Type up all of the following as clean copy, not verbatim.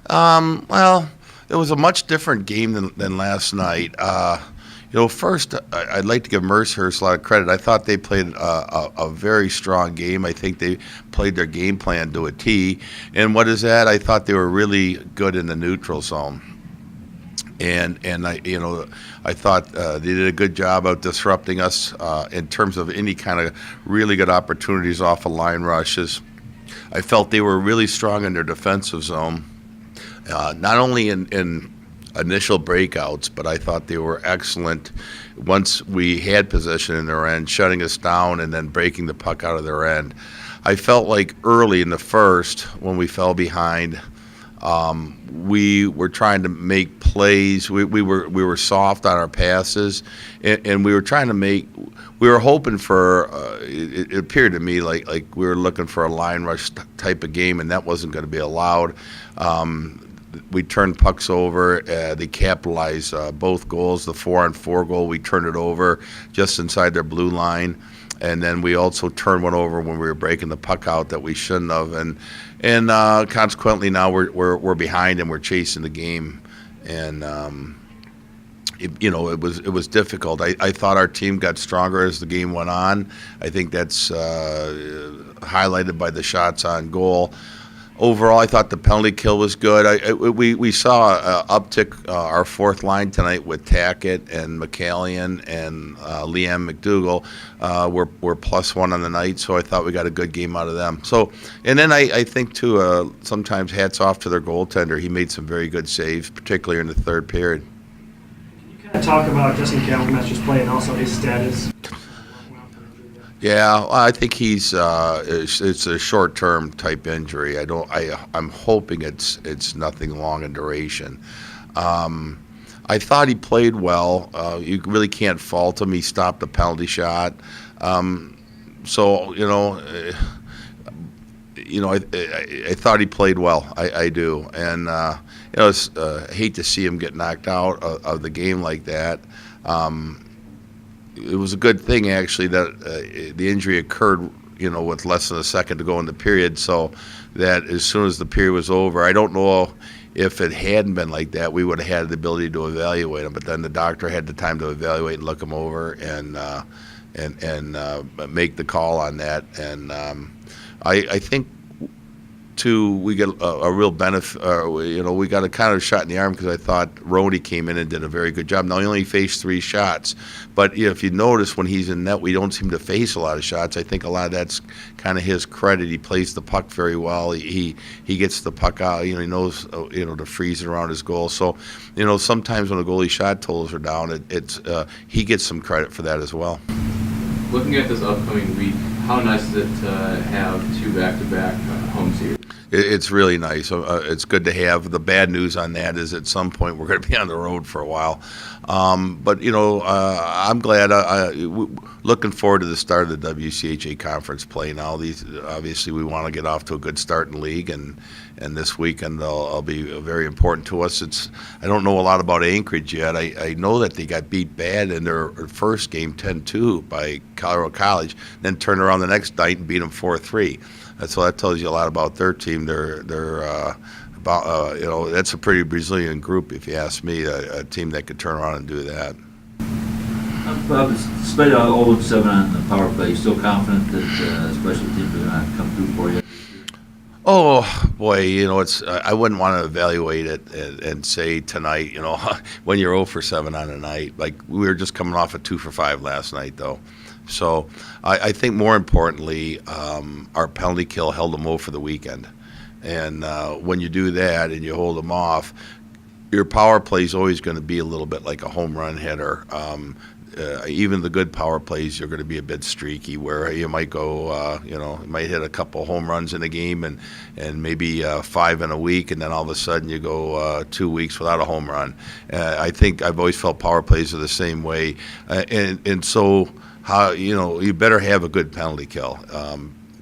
Well, it was a much different game than last night. First, I'd like to give Mercyhurst a lot of credit. I thought they played a very strong game. I think they played their game plan to a T. And what is that? I thought they were really good in the neutral zone. I thought they did a good job of disrupting us in terms of any kind of really good opportunities off of line rushes. I felt they were really strong in their defensive zone, not only in initial breakouts, but I thought they were excellent once we had possession in their end, shutting us down and then breaking the puck out of their end. I felt like early in the first, when we fell behind, we were trying to make plays. We were soft on our passes, and we were trying to make. We were hoping for. It appeared to me like we were looking for a line rush type of game, and that wasn't going to be allowed. We turned pucks over. They capitalized both goals. The 4-on-4 goal, we turned it over just inside their blue line, and then we also turned one over when we were breaking the puck out that we shouldn't have. And consequently, now we're behind and we're chasing the game, and it was difficult. I thought our team got stronger as the game went on. I think that's highlighted by the shots on goal. Overall, I thought the penalty kill was good. We saw uptick our fourth line tonight with Tackett and McCallion and Liam McDougall. We're +1 on the night, so I thought we got a good game out of them. So, and then I think too, sometimes hats off to their goaltender. He made some very good saves, particularly in the third period. Can you kind of talk about Justin Camelmester's play and also his status? Yeah, I think he's it's a short-term type injury. I'm hoping it's nothing long in duration. I thought he played well. You really can't fault him. He stopped a penalty shot. I thought he played well. I do, and I hate to see him get knocked out of the game like that. It was a good thing, actually, that the injury occurred, with less than a second to go in the period, so that as soon as the period was over, I don't know if it hadn't been like that, we would have had the ability to evaluate him. But then the doctor had the time to evaluate and look him over and make the call on that. And I think too, we get a real benefit. We got a kind of shot in the arm because I thought Roney came in and did a very good job. Now he only faced 3 shots, but if you notice when he's in net, we don't seem to face a lot of shots. I think a lot of that's kind of his credit. He plays the puck very well. He gets the puck out. He knows to freeze it around his goal. So sometimes when the goalie shot totals are down, he gets some credit for that as well. Looking at this upcoming week, how nice is it to have 2 back-to-back home series? It's really nice. It's good to have. The bad news on that is at some point we're going to be on the road for a while. But I'm glad. Looking forward to the start of the WCHA conference play now. Obviously we want to get off to a good start in the league, and this weekend they'll be very important to us. I don't know a lot about Anchorage yet. I know that they got beat bad in their first game 10-2 by Colorado College, then turned around the next night and beat them 4-3. So that tells you a lot about their team. They're that's a pretty Brazilian group, if you ask me. A team that could turn around and do that. Bob, despite all 0-7 on the power play, you still confident that special teams are going to come through for you? Oh boy, I wouldn't want to evaluate it and say tonight, when you're 0-7 on a night. Like we were just coming off a 2-for-5 last night, though. So I think more importantly, our penalty kill held them off for the weekend. And when you do that and you hold them off, your power play is always going to be a little bit like a home run hitter. Even the good power plays are going to be a bit streaky, where you might go, you might hit a couple home runs in a game and maybe 5 in a week, and then all of a sudden you go 2 weeks without a home run. I think I've always felt power plays are the same way, and so. You better have a good penalty kill.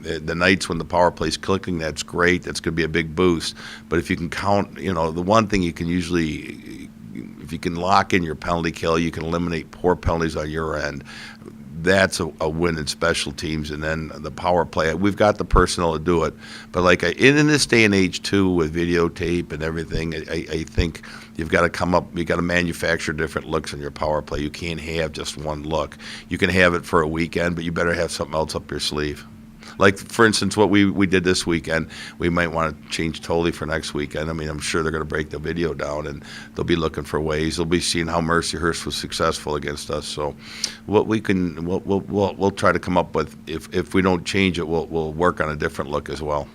The nights when the power play's clicking, that's great. That's going to be a big boost. But if you can count, the one thing you can usually, if you can lock in your penalty kill, you can eliminate poor penalties on your end. that's a win in special teams. And then the power play, we've got the personnel to do it. But like in this day and age too, with videotape and everything, I think you've got to you've got to manufacture different looks in your power play. You can't have just one look. You can have it for a weekend, but you better have something else up your sleeve. Like, for instance, what we did this weekend, we might want to change totally for next weekend. I mean, I'm sure they're going to break the video down, and they'll be looking for ways. They'll be seeing how Mercyhurst was successful against us. So what we'll try to come up with, if we don't change it, we'll work on a different look as well.